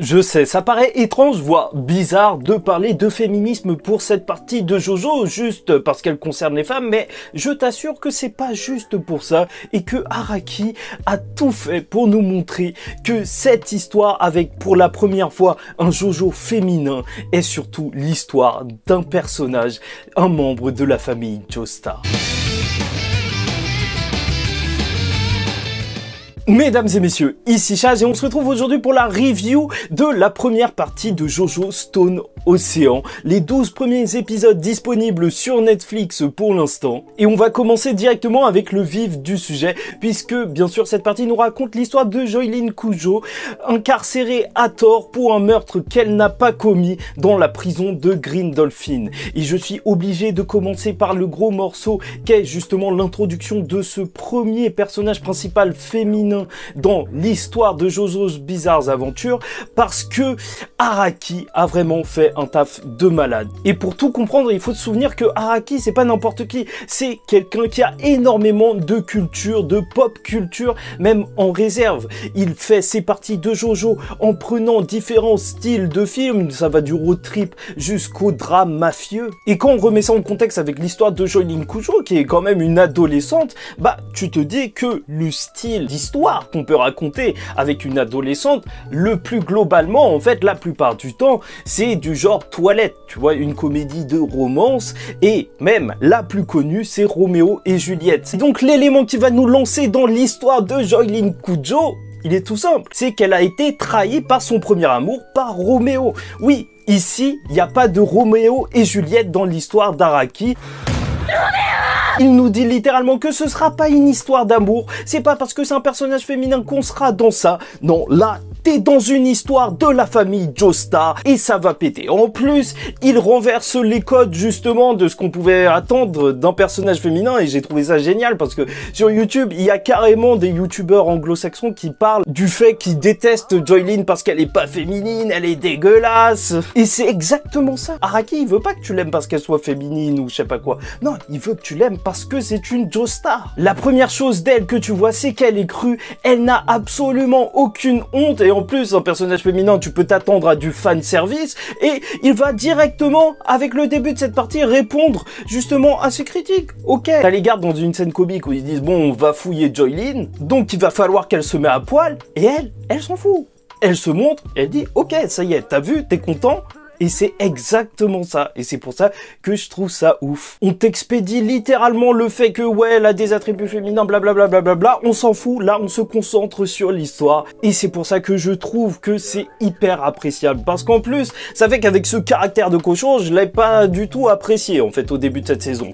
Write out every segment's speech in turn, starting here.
Je sais, ça paraît étrange, voire bizarre de parler de féminisme pour cette partie de JoJo, juste parce qu'elle concerne les femmes, mais je t'assure que c'est pas juste pour ça, et que Araki a tout fait pour nous montrer que cette histoire avec, pour la première fois, un JoJo féminin, est surtout l'histoire d'un personnage, un membre de la famille Joestar. Mesdames et messieurs, ici Chaz et on se retrouve aujourd'hui pour la review de la première partie de JoJo Stone Ocean, les 12 premiers épisodes disponibles sur Netflix pour l'instant. Et on va commencer directement avec le vif du sujet, puisque bien sûr cette partie nous raconte l'histoire de Joylin Kujo, incarcérée à tort pour un meurtre qu'elle n'a pas commis dans la prison de Green Dolphin. Et je suis obligé de commencer par le gros morceau qu'est justement l'introduction de ce premier personnage principal féminin dans l'histoire de JoJo's Bizarre Adventures, parce que Araki a vraiment fait un taf de malade. Et pour tout comprendre, il faut se souvenir que Araki, c'est pas n'importe qui, c'est quelqu'un qui a énormément de culture, de pop culture, même en réserve. Il fait ses parties de JoJo en prenant différents styles de films, ça va du road trip jusqu'au drame mafieux. Et quand on remet ça en contexte avec l'histoire de Joylin Kujo, qui est quand même une adolescente, bah tu te dis que le style d'histoire qu'on peut raconter avec une adolescente, le plus globalement, en fait, la plupart du temps, c'est du genre toilette, tu vois, une comédie de romance, et même la plus connue, c'est Roméo et Juliette. C'est donc l'élément qui va nous lancer dans l'histoire de Joylin Kujo. Il est tout simple, c'est qu'elle a été trahie par son premier amour, par Roméo. Oui, ici, il n'y a pas de Roméo et Juliette dans l'histoire d'Araki. Il nous dit littéralement que ce sera pas une histoire d'amour, c'est pas parce que c'est un personnage féminin qu'on sera dans ça. Non, là, t'es dans une histoire de la famille Joestar et ça va péter. En plus, il renverse les codes justement de ce qu'on pouvait attendre d'un personnage féminin et j'ai trouvé ça génial parce que sur YouTube, il y a carrément des youtubeurs anglo-saxons qui parlent du fait qu'ils détestent Joylin parce qu'elle est pas féminine, elle est dégueulasse. Et c'est exactement ça. Araki, il veut pas que tu l'aimes parce qu'elle soit féminine ou je sais pas quoi. Non, il veut que tu l'aimes parce que c'est une Joestar. La première chose d'elle que tu vois, c'est qu'elle est crue, elle n'a absolument aucune honte et en plus, un personnage féminin, tu peux t'attendre à du fan service et il va directement, avec le début de cette partie, répondre justement à ses critiques. Ok, t'as les gardes dans une scène comique où ils disent bon, on va fouiller Joylin, donc il va falloir qu'elle se mette à poil et elle s'en fout. Elle se montre, elle dit ok, ça y est, t'as vu, t'es content? Et c'est exactement ça. Et c'est pour ça que je trouve ça ouf. On t'expédie littéralement le fait que, ouais, elle a des attributs féminins, blablabla, blablabla. On s'en fout. Là, on se concentre sur l'histoire. Et c'est pour ça que je trouve que c'est hyper appréciable. Parce qu'en plus, ça fait qu'avec ce caractère de cochon, je l'ai pas du tout apprécié, en fait, au début de cette saison.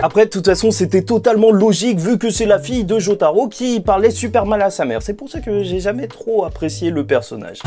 Après, de toute façon, c'était totalement logique, vu que c'est la fille de Jotaro qui parlait super mal à sa mère. C'est pour ça que j'ai jamais trop apprécié le personnage.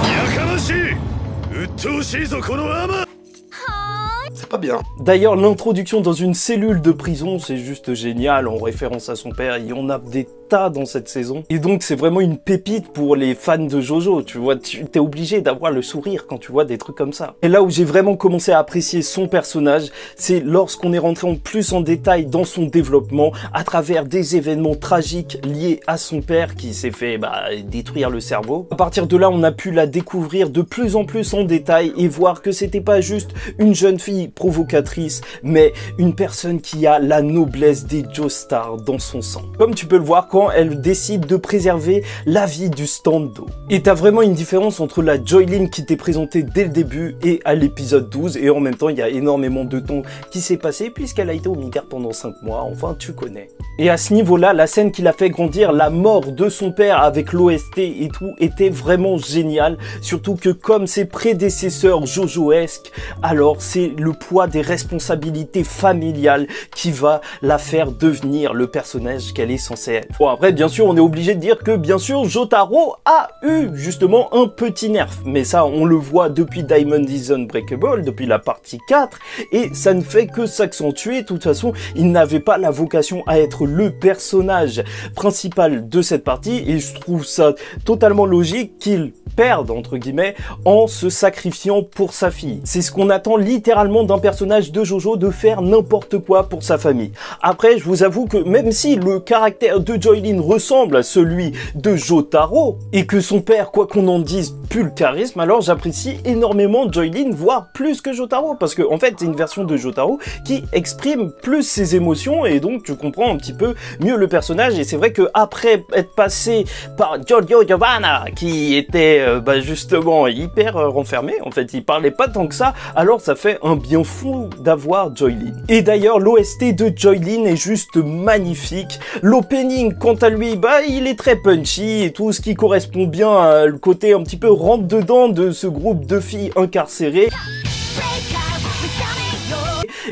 C'est pas bien. D'ailleurs, l'introduction dans une cellule de prison, c'est juste génial, en référence à son père. Il y en a des tas dans cette saison. Et donc, c'est vraiment une pépite pour les fans de JoJo. Tu vois, tu t'es obligé d'avoir le sourire quand tu vois des trucs comme ça. Et là où j'ai vraiment commencé à apprécier son personnage, c'est lorsqu'on est rentré en plus en détail dans son développement, à travers des événements tragiques liés à son père qui s'est fait détruire le cerveau. À partir de là, on a pu la découvrir de plus en plus en détail et voir que c'était pas juste une jeune fille provocatrice, mais une personne qui a la noblesse des Joestar dans son sang. Comme tu peux le voir quand elle décide de préserver la vie du stand d'eau. Et t'as vraiment une différence entre la Joylin qui t'est présentée dès le début et à l'épisode 12, et en même temps il y a énormément de temps qui s'est passé puisqu'elle a été au Migard pendant 5 mois, enfin tu connais. Et à ce niveau-là, la scène qui l'a fait grandir, la mort de son père avec l'OST et tout, était vraiment géniale, surtout que comme ses prédécesseurs jojoesques, alors c'est le poids des responsabilités familiales qui va la faire devenir le personnage qu'elle est censée être. Bon, après, bien sûr, on est obligé de dire que, bien sûr, Jotaro a eu, justement, un petit nerf. Mais ça, on le voit depuis Diamond is Unbreakable, depuis la partie 4, et ça ne fait que s'accentuer. De toute façon, il n'avait pas la vocation à être le personnage principal de cette partie, et je trouve ça totalement logique qu'il perde, entre guillemets, en se sacrifiant pour sa fille. C'est ce qu'on attend littéralement d'un personnage de JoJo, de faire n'importe quoi pour sa famille. Après, je vous avoue que même si le caractère de Joylin Joylin ressemble à celui de Jotaro et que son père, quoi qu'on en dise, pue le charisme, alors j'apprécie énormément Joylin, voire plus que Jotaro, parce que en fait c'est une version de Jotaro qui exprime plus ses émotions et donc tu comprends un petit peu mieux le personnage. Et c'est vrai que après être passé par Giorgio Giovanna qui était justement hyper renfermé, en fait il parlait pas tant que ça, alors ça fait un bien fou d'avoir Joylin. Et d'ailleurs l'OST de Joylin est juste magnifique. L'opening quant à lui, il est très punchy et tout, ce qui correspond bien à le côté un petit peu rentre dedans de ce groupe de filles incarcérées.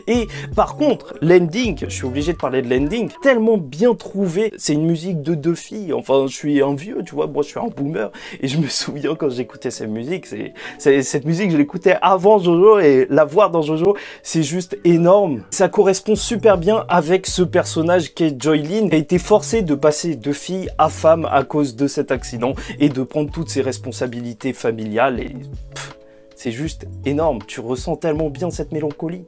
Et par contre, l'ending, je suis obligé de parler de l'ending, tellement bien trouvé. C'est une musique de deux filles. Enfin, je suis un vieux, tu vois, moi je suis un boomer. Et je me souviens quand j'écoutais cette musique, cette musique, je l'écoutais avant Jojo et la voir dans Jojo, c'est juste énorme. Ça correspond super bien avec ce personnage qui est Joylin, qui a été forcé de passer de fille à femme à cause de cet accident et de prendre toutes ses responsabilités familiales et... c'est juste énorme, tu ressens tellement bien cette mélancolie.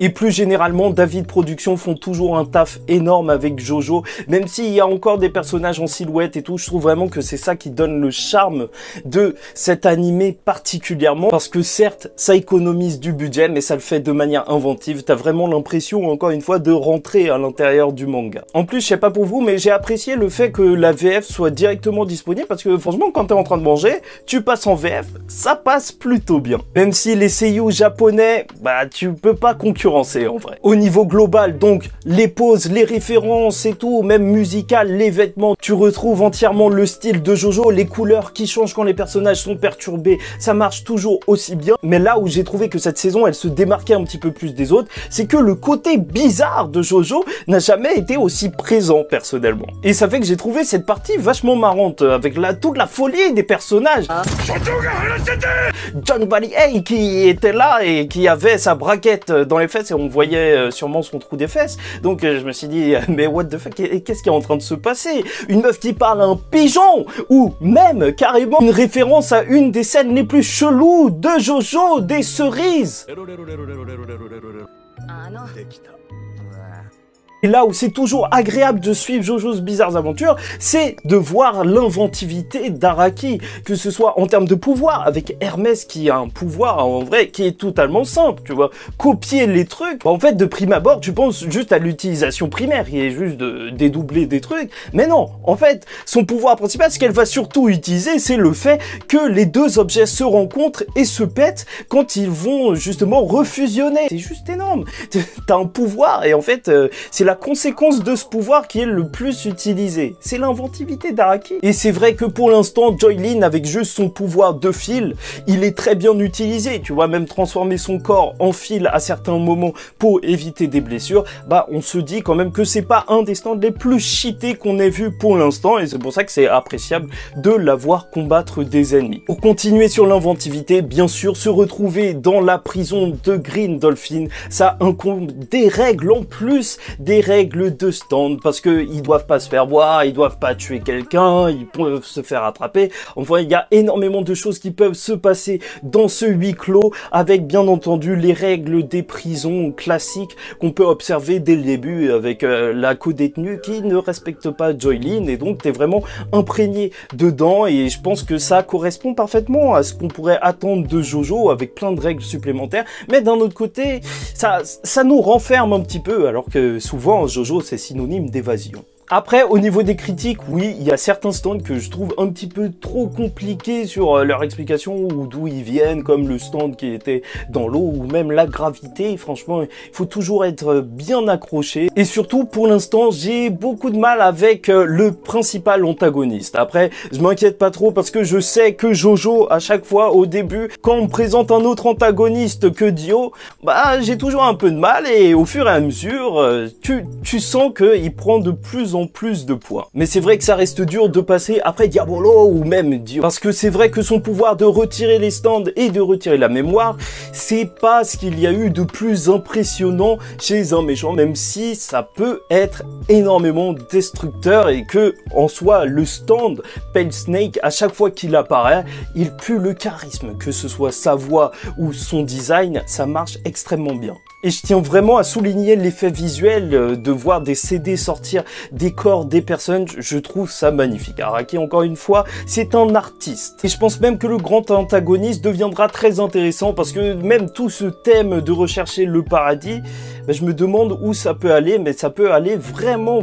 Et plus généralement, David Productions font toujours un taf énorme avec Jojo, même s'il y a encore des personnages en silhouette et tout, je trouve vraiment que c'est ça qui donne le charme de cet animé particulièrement, parce que certes, ça économise du budget, mais ça le fait de manière inventive, t'as vraiment l'impression, encore une fois, de rentrer à l'intérieur du manga. En plus, je sais pas pour vous, mais j'ai apprécié le fait que la VF soit directement disponible, parce que franchement, quand t'es en train de manger, tu passes en VF, ça passe plutôt bien. Même si les seiyuu japonais, tu peux pas concurrencer en vrai. Au niveau global, donc, les poses, les références et tout, même musical, les vêtements, tu retrouves entièrement le style de Jojo, les couleurs qui changent quand les personnages sont perturbés, ça marche toujours aussi bien. Mais là où j'ai trouvé que cette saison, elle se démarquait un petit peu plus des autres, c'est que le côté bizarre de Jojo n'a jamais été aussi présent personnellement. Et ça fait que j'ai trouvé cette partie vachement marrante, avec toute la folie des personnages. John Valley qui était là et qui avait sa braquette dans les fesses et on voyait sûrement son trou des fesses. Donc je me suis dit, mais what the fuck, qu'est-ce qui est en train de se passer? Une meuf qui parle à un pigeon, ou même carrément une référence à une des scènes les plus cheloues de Jojo, des cerises. Et là où c'est toujours agréable de suivre Jojo's Bizarres Aventures, c'est de voir l'inventivité d'Araki, que ce soit en termes de pouvoir, avec Hermès qui a un pouvoir en vrai qui est totalement simple, tu vois, copier les trucs. En fait, de prime abord, tu penses juste à l'utilisation primaire, qui est juste de dédoubler des trucs, mais non, en fait, son pouvoir principal, ce qu'elle va surtout utiliser, c'est le fait que les deux objets se rencontrent et se pètent quand ils vont justement refusionner. C'est juste énorme. T'as un pouvoir et en fait, c'est la conséquence de ce pouvoir qui est le plus utilisé. C'est l'inventivité d'Araki. Et c'est vrai que pour l'instant, Joylin, avec juste son pouvoir de fil, il est très bien utilisé. Tu vois, même transformer son corps en fil à certains moments pour éviter des blessures, on se dit quand même que c'est pas un des stands les plus cheatés qu'on ait vu pour l'instant, et c'est pour ça que c'est appréciable de l'avoir combattre des ennemis. Pour continuer sur l'inventivité, bien sûr, se retrouver dans la prison de Green Dolphin, ça incombe des règles en plus, des règles de stand, parce que ils doivent pas se faire voir, ils doivent pas tuer quelqu'un, ils peuvent se faire attraper. Enfin, il y a énormément de choses qui peuvent se passer dans ce huis clos, avec bien entendu les règles des prisons classiques qu'on peut observer dès le début, avec la co-détenue qui ne respecte pas Joylin, et donc t'es vraiment imprégné dedans, et je pense que ça correspond parfaitement à ce qu'on pourrait attendre de Jojo, avec plein de règles supplémentaires, mais d'un autre côté, ça nous renferme un petit peu, alors que souvent Jojo c'est synonyme d'évasion. Après, au niveau des critiques, oui, il y a certains stands que je trouve un petit peu trop compliqués sur leur explication ou d'où ils viennent, comme le stand qui était dans l'eau ou même la gravité. Franchement, il faut toujours être bien accroché. Et surtout, pour l'instant, j'ai beaucoup de mal avec le principal antagoniste. Après, je m'inquiète pas trop parce que je sais que Jojo, à chaque fois, au début, quand on me présente un autre antagoniste que Dio, j'ai toujours un peu de mal et au fur et à mesure, tu sens qu'il prend de plus en plus de poids. Mais c'est vrai que ça reste dur de passer après Diabolo ou même Dio. Parce que c'est vrai que son pouvoir de retirer les stands et de retirer la mémoire, c'est pas ce qu'il y a eu de plus impressionnant chez un méchant, même si ça peut être énormément destructeur et que, en soi, le stand Pale Snake, à chaque fois qu'il apparaît, il pue le charisme, que ce soit sa voix ou son design, ça marche extrêmement bien. Et je tiens vraiment à souligner l'effet visuel de voir des CD sortir des corps des personnes, je trouve ça magnifique. Araki, encore une fois, c'est un artiste. Et je pense même que le grand antagoniste deviendra très intéressant parce que même tout ce thème de rechercher le paradis, ben je me demande où ça peut aller, mais ça peut aller vraiment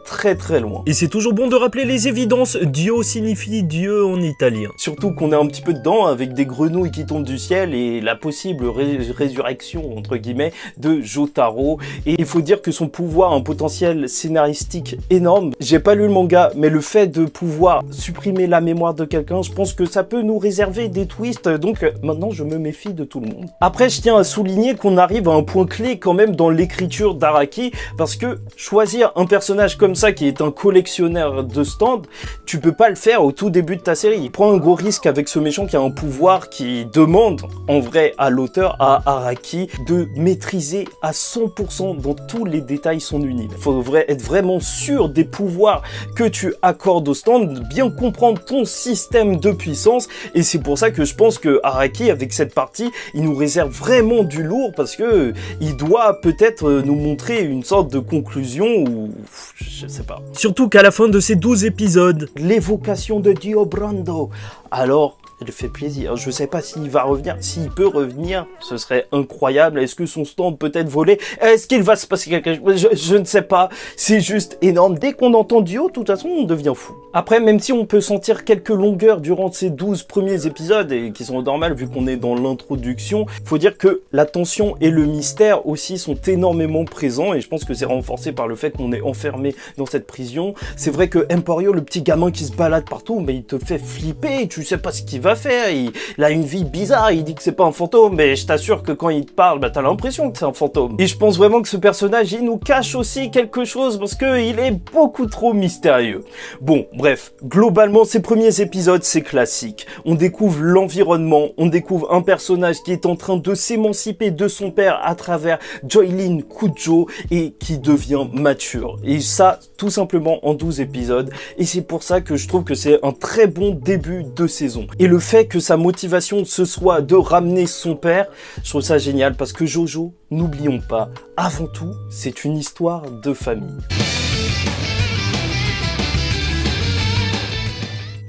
très loin. Et c'est toujours bon de rappeler les évidences, Dio signifie Dieu en italien. Surtout qu'on est un petit peu dedans avec des grenouilles qui tombent du ciel et la possible résurrection, entre guillemets, de Jotaro. Et il faut dire que son pouvoir a un potentiel scénaristique énorme. J'ai pas lu le manga, mais le fait de pouvoir supprimer la mémoire de quelqu'un, je pense que ça peut nous réserver des twists, donc maintenant je me méfie de tout le monde. Après, je tiens à souligner qu'on arrive à un point clé quand même dans l'écriture d'Araki, parce que choisir un personnage comme ça qui est un collectionneur de stands, tu peux pas le faire au tout début de ta série. Il prend un gros risque avec ce méchant qui a un pouvoir qui demande en vrai à l'auteur, à Araki, de maîtriser à 100% dans tous les détails son univers. Il faut être vraiment sûr des pouvoirs que tu accordes au stand, bien comprendre ton système de puissance, et c'est pour ça que je pense que Araki, avec cette partie, il nous réserve vraiment du lourd, parce que il doit peut-être nous montrer une sorte de conclusion, ou je sais pas. Surtout qu'à la fin de ces 12 épisodes, l'évocation de Dio Brando, alors elle fait plaisir. Je sais pas s'il va revenir. S'il peut revenir, ce serait incroyable. Est-ce que son stand peut être volé? Est-ce qu'il va se passer quelque chose? Je ne sais pas. C'est juste énorme. Dès qu'on entend Dio, de toute façon, on devient fou. Après, même si on peut sentir quelques longueurs durant ces 12 premiers épisodes, et qui sont normales vu qu'on est dans l'introduction, faut dire que la tension et le mystère aussi sont énormément présents, et je pense que c'est renforcé par le fait qu'on est enfermé dans cette prison. C'est vrai que Emporio, le petit gamin qui se balade partout, mais il te fait flipper. Tu sais pas ce qu'il va faire, il a une vie bizarre, il dit que c'est pas un fantôme, mais je t'assure que quand il te parle, bah t'as l'impression que c'est un fantôme. Et je pense vraiment que ce personnage, il nous cache aussi quelque chose, parce que il est beaucoup trop mystérieux. Bon, bref, globalement, ces premiers épisodes, c'est classique. On découvre l'environnement, on découvre un personnage qui est en train de s'émanciper de son père à travers Joylin Kujo, et qui devient mature. Et ça, tout simplement en 12 épisodes, et c'est pour ça que je trouve que c'est un très bon début de saison. Et le fait que sa motivation ce soit de ramener son père, je trouve ça génial, parce que Jojo, n'oublions pas, avant tout, c'est une histoire de famille.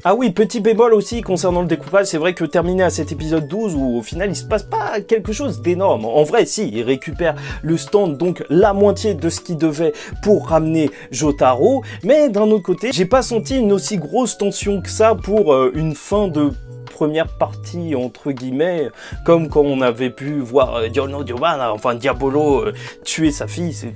Ah oui, petit bémol aussi concernant le découpage, c'est vrai que terminé à cet épisode 12 où au final il se passe pas quelque chose d'énorme. En vrai, si, il récupère le stand, donc la moitié de ce qu'il devait pour ramener Jotaro, mais d'un autre côté, j'ai pas senti une aussi grosse tension que ça pour une fin de première partie entre guillemets, comme quand on avait pu voir Diabolo tuer sa fille. C'est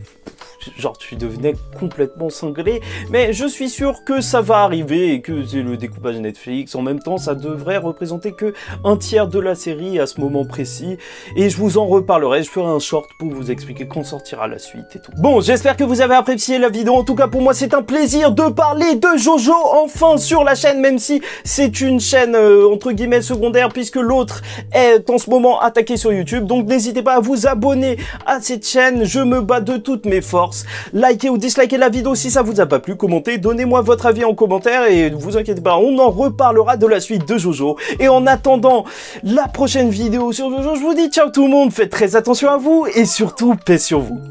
genre tu devenais complètement cinglé, mais je suis sûr que ça va arriver et que c'est le découpage Netflix. En même temps, ça devrait représenter que un tiers de la série à ce moment précis, et je vous en reparlerai. Je ferai un short pour vous expliquer quand sortira la suite et tout. Bon, j'espère que vous avez apprécié la vidéo. En tout cas, pour moi, c'est un plaisir de parler de Jojo enfin sur la chaîne, même si c'est une chaîne entre guillemets secondaire, puisque l'autre est en ce moment attaqué sur YouTube. Donc n'hésitez pas à vous abonner à cette chaîne. Je me bats de toutes mes forces. Likez ou dislikez la vidéo si ça vous a pas plu, commentez, donnez-moi votre avis en commentaire, et ne vous inquiétez pas, on en reparlera de la suite de Jojo. Et en attendant la prochaine vidéo sur Jojo, je vous dis ciao tout le monde, faites très attention à vous, et surtout paix sur vous.